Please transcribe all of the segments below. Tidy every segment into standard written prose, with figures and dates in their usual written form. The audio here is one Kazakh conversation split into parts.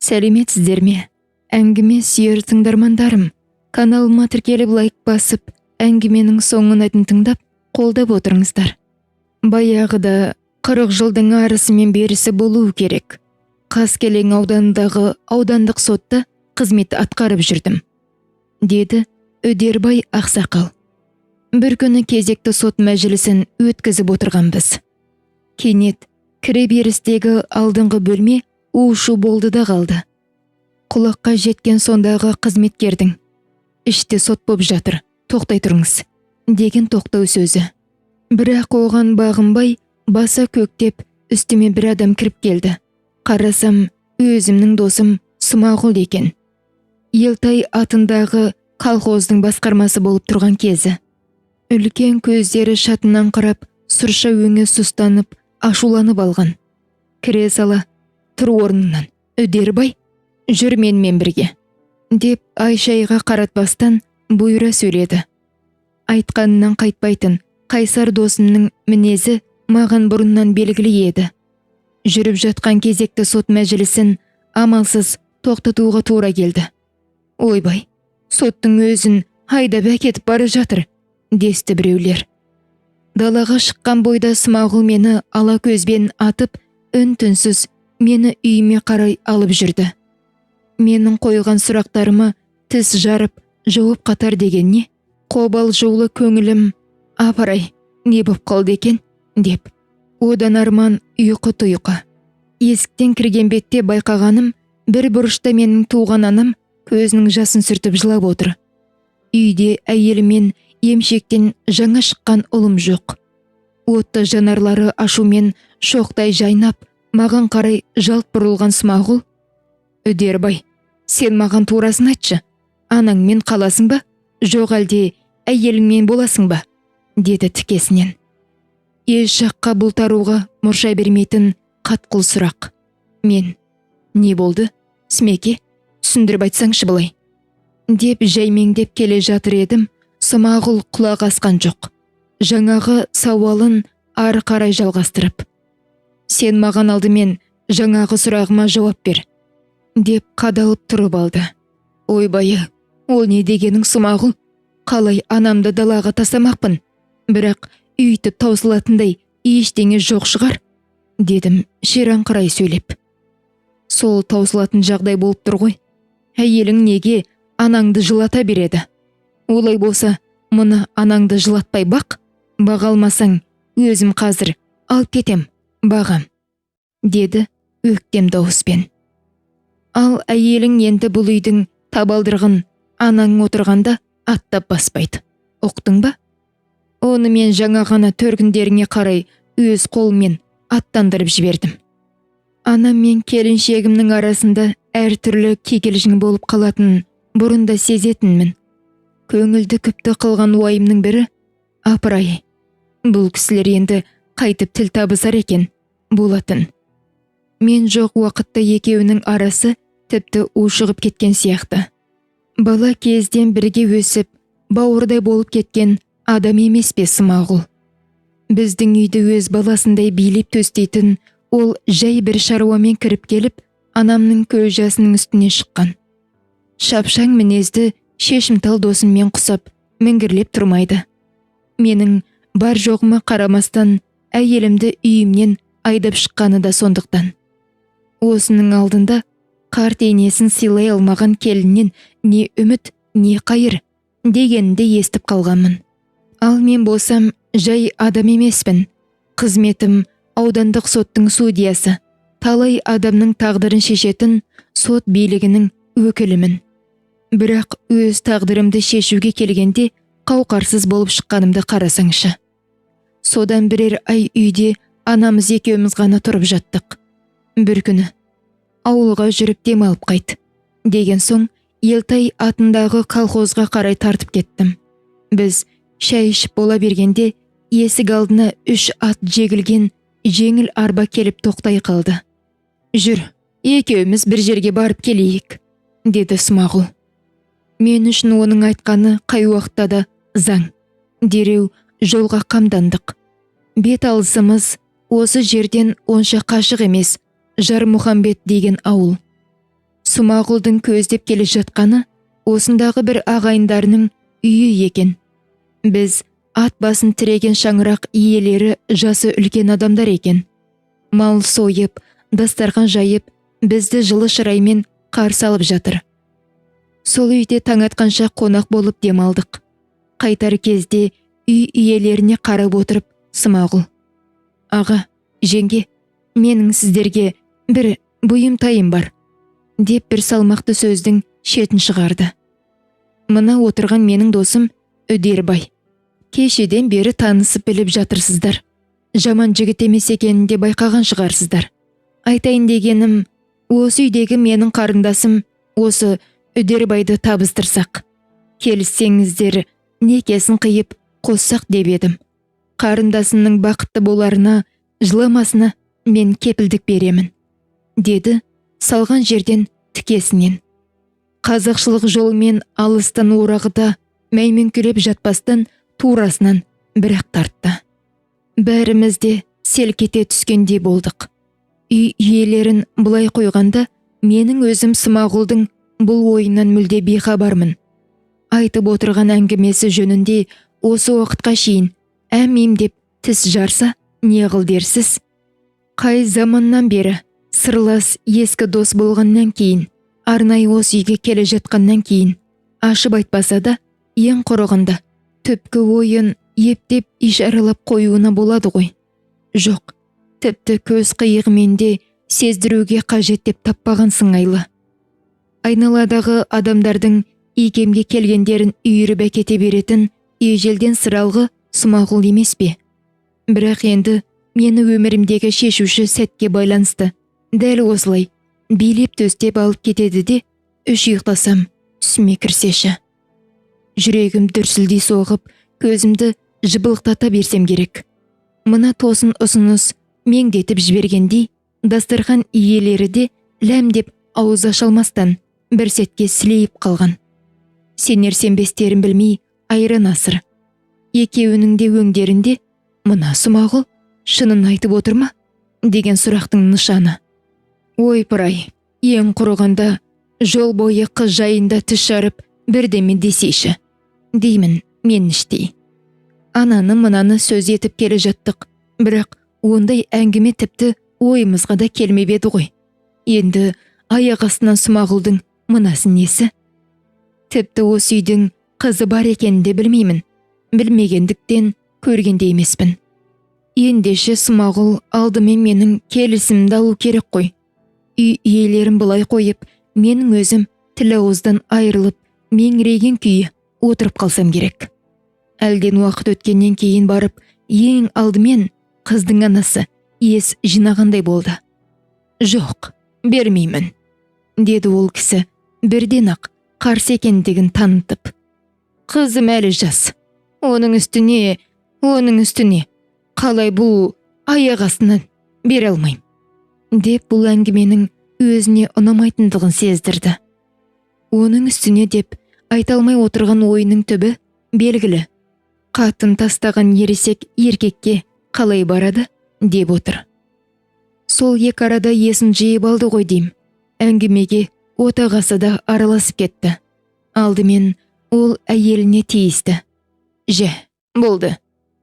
Сәлеметсіздер ме? Әңгіме сүйер тыңдармандарым. Каналыма тіркеліп лайк басып, әңгіменің соңына дейін тыңдап, қолдап отырыңыздар. Баяғыда 40 жылдың арысы мен берісі болуы керек. Қаскелең ауданындағы аудандық сотта қызмет атқарып жүрдім, деді Өдербай ақсақал. Бір күні кезекті сот мәжілісін өткізіп отырғанбыз. Кенет кіре берістегі алдыңғы бөлме у-шу болды да қалды. Құлаққа жеткен сондағы қызметкердің: "Іште сот боп жатыр, тоқтай тұрыңыз", деген тоқтау сөзі. Бірақ оған бағынбай, баса көктеп, үстіме бір адам кіріп келді. Қарасам, өзімнің досым Смағұл екен. Елтай атындағы колхоздың басқармасы болып тұрған кезі. Үлкен көздері шатынан қарап, сұрша өңі сұстанып, ашуланып алған. Кіре сала: "Тұр орныңнан, Өдербай, жүр менімен бірге", деп Айшайға қаратпастан бұйыра сөйледі. Айтқанынан қайтпайтын қайсар досымның мінезі маған бұрыннан белгілі еді. Жүріп жатқан кезекті сот мәжілісін амалсыз тоқтатуға тура келді. "Ойбай, соттың өзін айдап әкетіп бара жатыр", десті біреулер. Далаға шыққан бойда Смағұл мені ала көзбен атып, үн-түнсіз мені үйіме қарай алып жүрді. Менің қойған сұрақтарыма тіс жарып, жауап қатар деген не? Қобал жолы көңілім: "Апарай, не боп қалды екен?" деп. Одан арман ұйқы-тұйқы. Есіктен кірген бетте байқағаным, бір бұрышта менің туған анам көзінің жасын сүртіп жылап отыр. Үйде әйелімен емшектен жаңа шыққан ұлым жоқ. Отты жанарлары ашумен шоқтай жайнап, маған қарай жалт бұрылған Смағұл: "Өдербай, сен маған турасын айтшы. Анаңмен қаласың ба, жоқ әлде әйеліңмен боласың ба?" деді тікесінен. Еш жаққа бұлтаруға мұрша бермейтін қатқыл сұрақ. Мен: "Не болды, Смеке, түсіндіріп айтсаңшы былай", деп жаймеңдеп келе жатыр едім. Смағұл құлақ асқан жоқ. Жаңағы сауалын ары қарай жалғастырып: "Сен маған алдымен жаңағы сұрағыма жауап бер", деп қадалып тұрып алды. "Ойбайы, ол не дегенің Смағұл? Қалай анамды далаға тастамақпын? Бірақ үйтіп таусылатындай ештеңе жоқ шығар", дедім шираңқырай сөйлеп. "Сол таусылатын жағдай болып тұр ғой. Әйелің неге анаңды жылата береді? Олай болса, мұны анаңды жылатпай бақ, баға алмасаң, өзім қазір алып кетем, бағам", деді өктем дауыспен. Ал әйелің енді бұл үйдің табалдырығын анаң отырғанда аттап баспайды. Ұқтың ба? Оны мен жаңа ғана төргіндеріңе қарай өз қолыммен аттандырып жібердім. Анам мен келіншегімнің арасында әртүрлі кикілжің болып қалатынын бұрында сезетінмін. Көңілді күпті қылған уайымның бірі: "Апырай, бұл кісілер енді қайтып тіл табысар екен" болатын. Мен жоқ уақытта екеуінің арасы тіпті ушығып кеткен сияқты. Бала кезден бірге өсіп, бауырдай болып кеткен адам емес пе Смағұл? Біздің үйді өз баласындай билеп төстейтін ол жай бір шаруамен кіріп келіп, анамның көз жасының үстіне шыққан. Шапшаң мінезді, шешімтал досыммен құсап, міңгірлеп тұрмайды. Менің бар жоғыма қарамастан әйелімді үйімнен айдап шыққаны да сондықтан. Осының алдында қарт енесін сыйлай алмаған келіннен не үміт, не қайыр дегенді естіп қалғанмын. Ал мен болсам жай адам емеспін. Қызметім аудандық соттың судьясы, талай адамның тағдырын шешетін сот билігінің өкілімін. Бірақ өз тағдырымды шешуге келгенде қауқарсыз болып шыққанымды қарасаңшы. Содан бірер ай үйде анамыз екеуміз ғана тұрып жаттық. Бір күні: "Ауылға жүріп демалып қайт", деген соң Елтай атындағы колхозға қарай тартып кеттім. Біз шай ішіп бола бергенде есік алдына 3 ат жегілген жеңіл арба келіп тоқтай қалды. "Жүр, екеуміз бір жерге барып келейік", деді Смағұл. Мен үшін оның айтқаны қай уақытта да заң. Дереу жолға қамдандық. Бет алысымыз осы жерден онша қашық емес, Жармұхамбет деген ауыл. Смағұлдың көздеп келе жатқаны осындағы бір ағайындарының үйі екен. Біз ат басын тіреген шаңырақ иелері жасы үлкен адамдар екен. Мал сойып, дастархан жайып, бізді жылы шыраймен қарсы алып жатыр. Сол үйде таң атқанша қонақ болып демалдық. Қайтар кезде үй иелеріне қарап отырып Смағұл: «Аға, жеңге, менің сіздерге бір бұйымтайым бар», деп бір салмақты сөздің шетін шығарды. «Мына отырған менің досым Үдербай. Кешеден бері танысып біліп жатырсыздар. Жаман жігіт емес екенін де байқаған шығарсыздар. Айтайын дегенім, осы үйдегі менің қарындасым осы Үдербайды табыстырсақ, келіссеңіздер некесін қиып қоссақ деп едім. Қарындасының бақытты боларына, жыламасына мен кепілдік беремін», деді салған жерден тікесінен. Қазақшылық жолмен алыстан орағыда мәймеңкелеп жатпастан турасынан бір-ақ тартты. Бәріміз де селк ете түскендей болдық. Үй иелерін бұлай қойғанда, менің өзім Смағұлдың бұл ойынан мүлде бейхабармын. Айтып отырған әңгімесі жөнінде осы уақытқа шейін әмейім деп тіс жарса, не қыл дерсіз? Қай заманнан бері сырлас ескі дос болғаннан кейін, арнайы осы үйге келе жатқаннан кейін, ашып айтпаса да, ең құрығында түпкі ойын ептеп ишаралап қоюына болады ғой. Жоқ, тіпті көз қиығымен де сездіруге қажет деп таппаған сыңайлы. Айналадағы адамдардың икемге келгендерін үйіріп әкете беретін ежелден сыралғы Смағұл емес пе? Бірақ енді мені өмірімдегі шешуші сәтке байланысты дәл осылай билеп төстеп алып кетеді де, үш ұйықтасам түсіме кірсеші. Жүрегім дүрсілдей соғып, көзімді жыбылықтата берсем керек. Мына тосын ұсыныс меңдетіп жібергендей, дастархан иелері де ләм деп ауыз аша алмастан бір сәтке сілейіп қалған. Сенер-сенбестерін білмей айран асыр. Екеуінің де өңдерінде «Мына Смағұл шынын айтып отыр ма?» деген сұрақтың нышаны. Ойпыр-ай, ең құрығанда жол бойы қыз жайында тіс жарып бірдеме десейші, деймін мен іштей. Ананы-мынаны сөз етіп келе жаттық, бірақ ондай әңгіме тіпті ойымызға да келмеп еді ғой. Енді аяқ астынан Смағұлдың мынасы несі? Тіпті осы үйдің қызы бар екенін де білмеймін. Білмегендіктен көргенде емеспін. Ендеше Смағұл алдымен менің келісімімді алу керек қой. Үй иелерін былай қойып, менің өзім тіл ауыздан айырылып, меңірейген күйі отырып қалсам керек. Әлден уақыт өткеннен кейін барып, ең алдымен қыздың анасы ес жинағандай болды. «Жоқ, бермеймін», деді ол кісі бірден-ақ қарсы екендігін танытып. «Қызым әлі жас. Оның үстіне, қалай бұл аяқ астынан бере алмайым», деп бұл әңгіменің өзіне ұнамайтындығын сездірді. Оның үстіне деп айта алмай отырған ойының түбі белгілі. Қатын тастаған ересек еркекке қалай барады деп отыр. Сол екі арада есін жиып алды ғой дейм. Әңгімеге отағасы да араласып кетті. Алдымен ол әйеліне тиісті. «Жә, болды,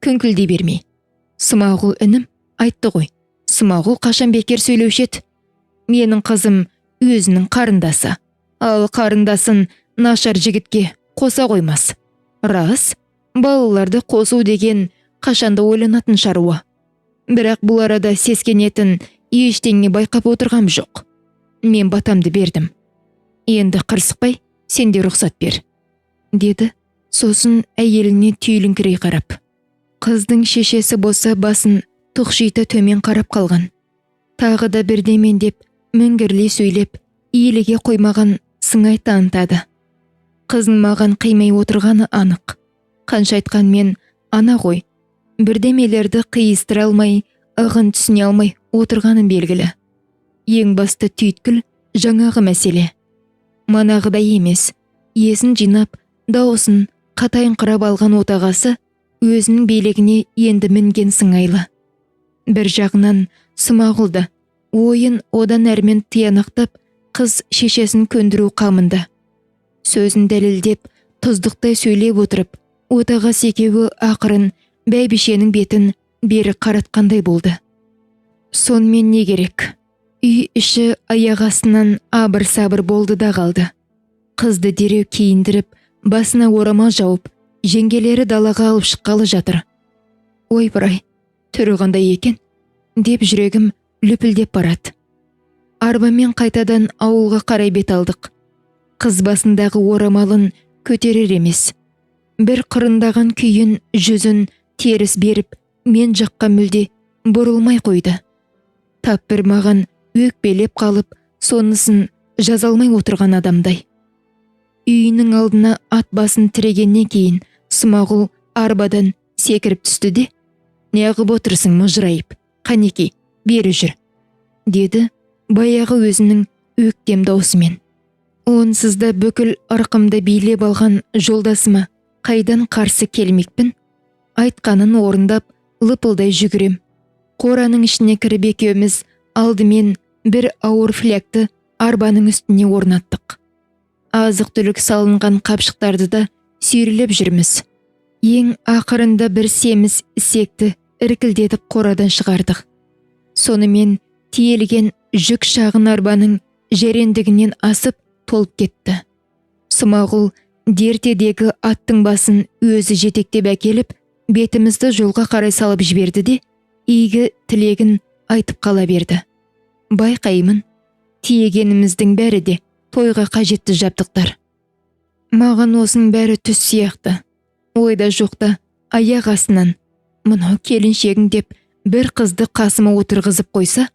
күңкілдей бермей. Смағұл інім айтты ғой, Смағұл қашан бекер сөйлеуші еді. Менің қызым өзінің қарындасы, ал қарындасын нашар жігітке қоса қоймас. Рас, балаларды қосу деген қашанда ойланатын шаруа. Бірақ бұл арада сескенетін ештеңе байқап отырғам жоқ. Мен батамды бердім. Енді қырсықпай, сен де рұқсат бер», деді. Сосын әйеліне түйіліңкірей қарап. Қыздың шешесі болса басын тұқшита төмен қарап қалған. Тағы да бірдемен деп міңгірлей сөйлеп, иіліге қоймаған сыңай танытады. Қыздың маған қимай отырғаны анық. Қанша айтқанмен ана ғой, бірдемелерді қиыстыра алмай, ығын түсіне алмай отырғаны белгілі. Ең басты түйткіл жаңағы мәселе. Манағыдай емес, есін жинап, дауысын қатайыңқырап алған отағасы өзінің билігіне енді мінген сыңайлы. Бір жағынан Смағұлды ойын одан әрмен тиянақтап, қыз шешесін көндіру қамында. Сөзін дәлелдеп, тұздықтай сөйлеп отырып, отағасы екеуі ақырын бәйбішенің бетін бері қаратқандай болды. Сонымен не керек? Үй іші аяқ астынан абыр-сабыр болды да қалды. Қызды дереу киіндіріп, басына орамал жауып, жеңгелері далаға алып шыққалы жатыр. Ойпыр-ай, түрі қандай екен, деп жүрегім лүпілдеп барады. Арбамен қайтадан ауылға қарай бет алдық. Қыз басындағы орамалын көтерер емес. Бір қырындаған күйін, жүзін теріс беріп, мен жаққа мүлде бұрылмай қойды. Тап бір маған өкпелеп қалып, сонысын жаза алмай отырған адамдай. Үйінің алдына ат басын тірегеннен кейін Смағұл арбадан секіріп түсті де: «Неғып отырсың мыжырайып? Қанеки, бері жүр», деді баяғы өзінің өктем даусымен. Онсыз да бүкіл ырқымды билеп алған жолдасыма қайдан қарсы келмекпін? Айтқанын орындап, лыпылдай жүгірем. Қораның ішіне кіріп екеуміз алдымен бір ауыр флягты арбаның үстіне орнаттық. Азық-түлік салынған қапшықтарды да сүйрелеп жүрміз. Ең ақырында бір семіз ісекті іркілдетіп қорадан шығардық. Сонымен тиелген жүк шағын арбаның жерендігінен асып толып кетті. Смағұл дертедегі аттың басын өзі жетектеп әкеліп, бетімізді жолға қарай салып жіберді де, игі тілегін айтып қала берді. Байқаймын, тиегеніміздің бәрі де тойға қажетті жабдықтар. Маған осының бәрі түс сияқты. Ойда жоқта аяқ астынан «Мынау келіншегің» деп бір қызды қасыма отырғызып қойса,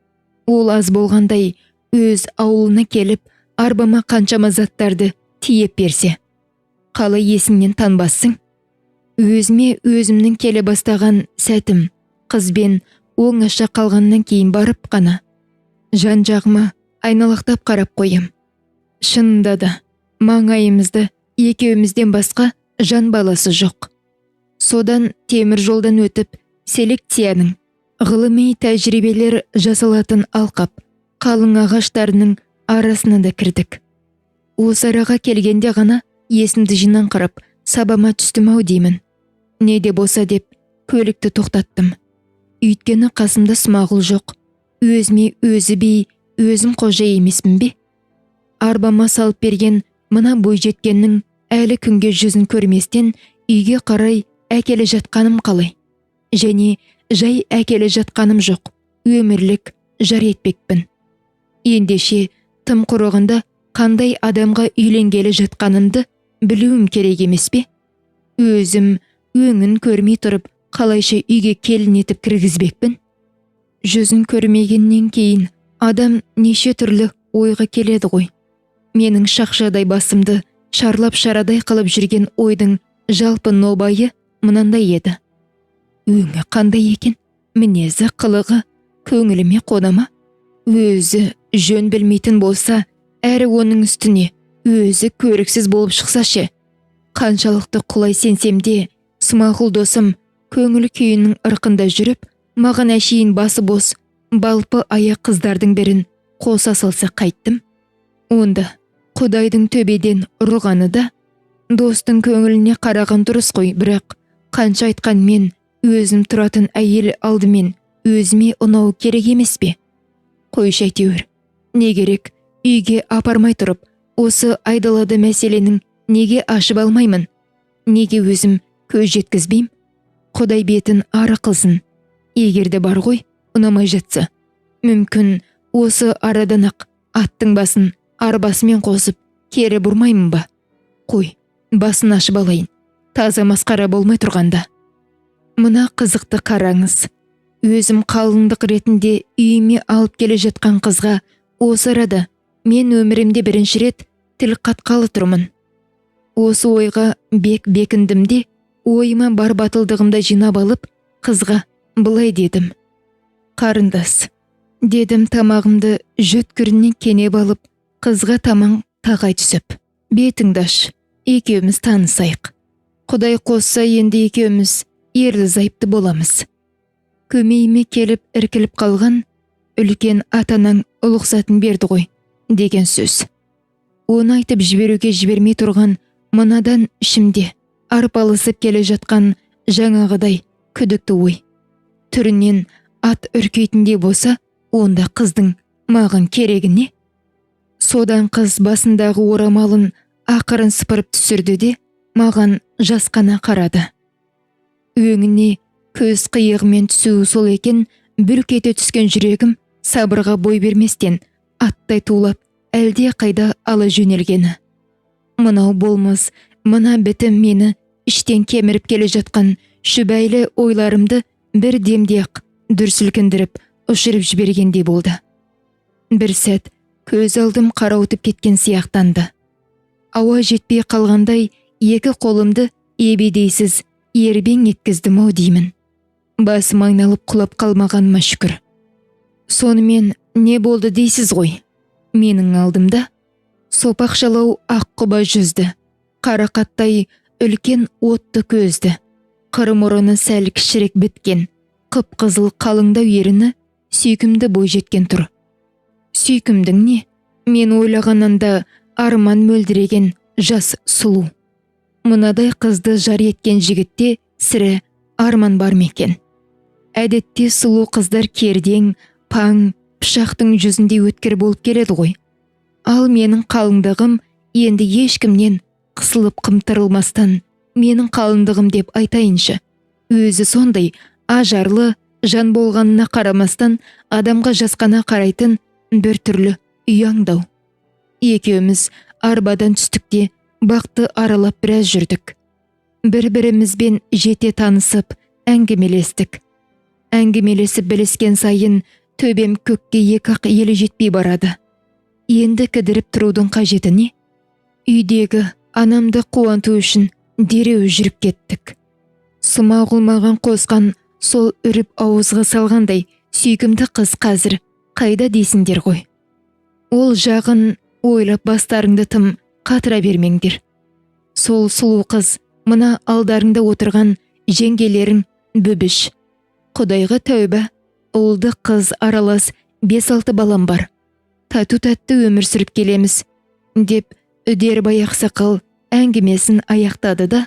ол аз болғандай өз ауылына келіп, арбама қаншама заттарды тиеп берсе, қалай есіңнен танбассың? Өзіме өзімнің келе бастаған сәтім қызбен оңаша қалғаннан кейін барып қана жан-жағыма айналақтап қарап қоям. Шынында да маңайымызда екеумізден басқа жан баласы жоқ. Содан темір жолдан өтіп, селекцияның ғылыми тәжірибелер жасалатын алқап, қалың ағаштарының арасына да кірдік. Осы араға келгенде ғана есімді жинаңқырап, сабама түстім-ау деймін. Не де болса деп көлікті тоқтаттым. Үйткені қасымда Смағұл жоқ. Өзіме өзі бей, өзім қожа емеспін бе? Арбама салып берген мына бойжеткеннің әлі күнге жүзін көрместен үйге қарай әкеле жатқаным қалай? Және жай әкеле жатқаным жоқ, өмірлік жар етпекпін. Ендеше тым құрығында қандай адамға үйленгелі жатқанымды білуім керек емес пе? Өзім өңін көрмей тұрып, қалайша үйге келін етіп кіргізбекпін? Жүзін көрмегеннен кейін адам неше түрлі ойға келеді ғой. Менің шақшадай басымды шарлап шарадай қылып жүрген ойдың жалпы нобайы мынандай еді. Өңі қандай екен, мінезі, қылығы көңіліме қонама? Өзі жөн білмейтін болса, әрі оның үстіне өзі көріксіз болып шықса ше. Қаншалықты құлай сенсем де, Смағұл досым көңіл күйінің ырқында жүріп, маған әшейін басы бос, балпы аяқ қыздардың бірін қоса салса қайттым. Онда Құдайдың төбеден ұрғаны да, достың көңіліне қараған дұрыс қой, бірақ қанша айтқан мен өзім тұратын әйел алдымен өзіме ұнау керек емес пе? Қойшы әйтеуір, не керек, үйге апармай тұрып, осы айдалада мәселенің неге ашып алмаймын? Неге өзім көз жеткізбейм? Құдай бетін ары қылсын. Егерде бар ғой, ұнамай жатса, мүмкін осы арадан-ақ аттың басын арбасымен қосып кері бұрмаймын ба? Қой, басын ашып алайын, таза масқара болмай тұрғанда. Мына қызықты қараңыз. Өзім қалыңдық ретінде үйіме алып келе жатқан қызға осы арада мен өмірімде бірінші рет тіл қатқалы тұрмын. Осы ойға бекіндім де, ойыма бар батылдығымда жинап алып, қызға былай дедім. Қарындас, дедім тамағымды жөткірінен кенеп алып, қызға таман тағай түсіп. Бетіңді аш, екеуміз танысайық. Құдай қосса енді екеуміз ерлі зайыпты боламыз. Көмейіме келіп іркіліп қалған үлкен атаның ұлықсатын берді ғой. деген сөз. Оны айтып жіберуге жібермей тұрған мынадан ішімде арпалысып келе жатқан жаңағыдай күдікті ой. Түрінен ат үркейтіндей болса, онда қыздың маған керегі не? Содан қыз басындағы орамалын ақырын сыпырып түсірді де маған жасқана қарады. Өңіне көз қиығымен түсуі сол екен, бүлк ете түскен жүрегім сабырға бой берместен аттай тулап әлде қайда ала жөнелгені. Мынау болмас, мына бітім мені іштен кеміріп келе жатқан шүбәйлі ойларымды бір демде-ақ дүрсілкіндіріп ұшырып жібергендей болды. Бір сәт көз алдым қарауытып кеткен сияқтанды. Ауа жетпей қалғандай екі қолымды ебедейсіз ербең еткіздім-ау деймін. Басым айналып құлап қалмағаныма шүкір. Сонымен не болды дейсіз ғой? Менің алдымда сопақшалау ақ құба жүзді, қарақаттай үлкен отты көзді, қырмұрыны сәл кішірек біткен, қып-қызыл қалыңдау еріні сүйкімді бойжеткен тұр. Сүйкімдің не? Мен ойлағаннан да арман мөлдіреген жас сұлу. Мынадай қызды жар еткен жігітте сірә арман бар мекен? Әдетте сұлу қыздар кердең, паң, пышақтың жүзінде өткір болып келеді ғой. Ал менің қалыңдығым енді ешкімнен қысылып қымтырылмастан менің қалыңдығым деп айтайыншы. Өзі сондай ажарлы жан болғанына қарамастан адамға жасқана қарайтын бір түрлі ұяңдау. Екеуміз арбадан түстікте бақты аралап біраз жүрдік. Бір-бірімізбен жете танысып әңгімелестік. Әңгімелесіп біліскен сайын төбем көкке екі-ақ елі жетпей барады. Енді кідіріп тұрудың қажеті не? Үйдегі анамды қуанту үшін дереу жүріп кеттік. Смағұл маған қосқан сол үріп ауызға салғандай сүйкімді қыз қазір қайда дейсіңдер ғой? Ол жағын ойлап бастарыңды тым қатыра бермеңдер. Сол сұлу қыз мына алдарыңда отырған жеңгелерің Бүбіш. Құдайға тәуба, ұлды қыз аралас 5-6 балам бар. Тату-тәтті өмір сүріп келеміз, деп Үдербай ақсақал әңгімесін аяқтады да,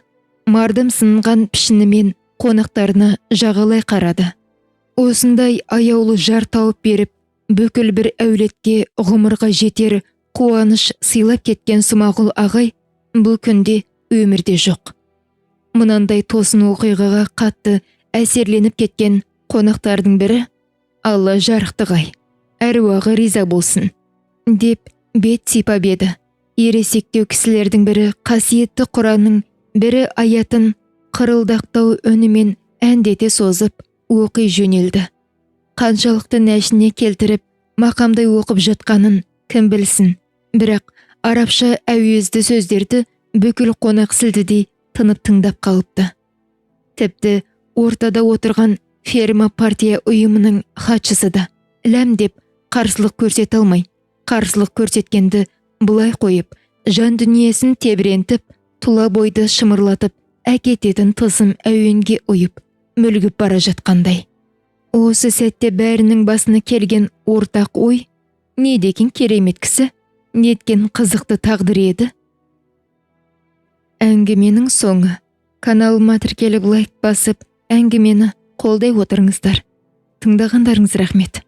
мардым сынған пішінімен қонақтарына жағалай қарады. Осындай аяулы жар тауып беріп, бүкіл бір әулетке ғұмырға жетер қуаныш сыйлап кеткен Смағұл ағай бұл күнде өмірде жоқ. Мынандай тосын оқиғаға қатты әсерленіп кеткен қонақтардың бірі, Алла жарықтығай, әруағы риза болсын, деп бет сипап еді. Ересектеу кісілердің бірі қасиетті Құранның бірі аятын қырылдақтау үнімен әндете созып оқи жөнелді. Қаншалықты нәшіне келтіріп мақамдай оқып жатқанын кім білсін, бірақ арабша әуезді сөздерді бүкіл қонақ сілтідей тынып тыңдап қалыпты. Тіпті ортада отырған ферма партия ұйымының хатшысы да ләм деп қарсылық көрсете алмай, қарсылық көрсеткенді бұлай қойып, жан дүниесін тебірентіп, тұла бойды шымырлатып, әкететін тылсым әуенге ұйып, мүлгіп бара жатқандай. Осы сәтте бәрінің басына келген ортақ ой, не деген керемет кісі, неткен қызықты тағдыр еді. Әңгіменің соңы. Каналыма тіркеліп лайк басып, әңгімені қолдай отырыңыздар. Тыңдағандарыңыз рахмет.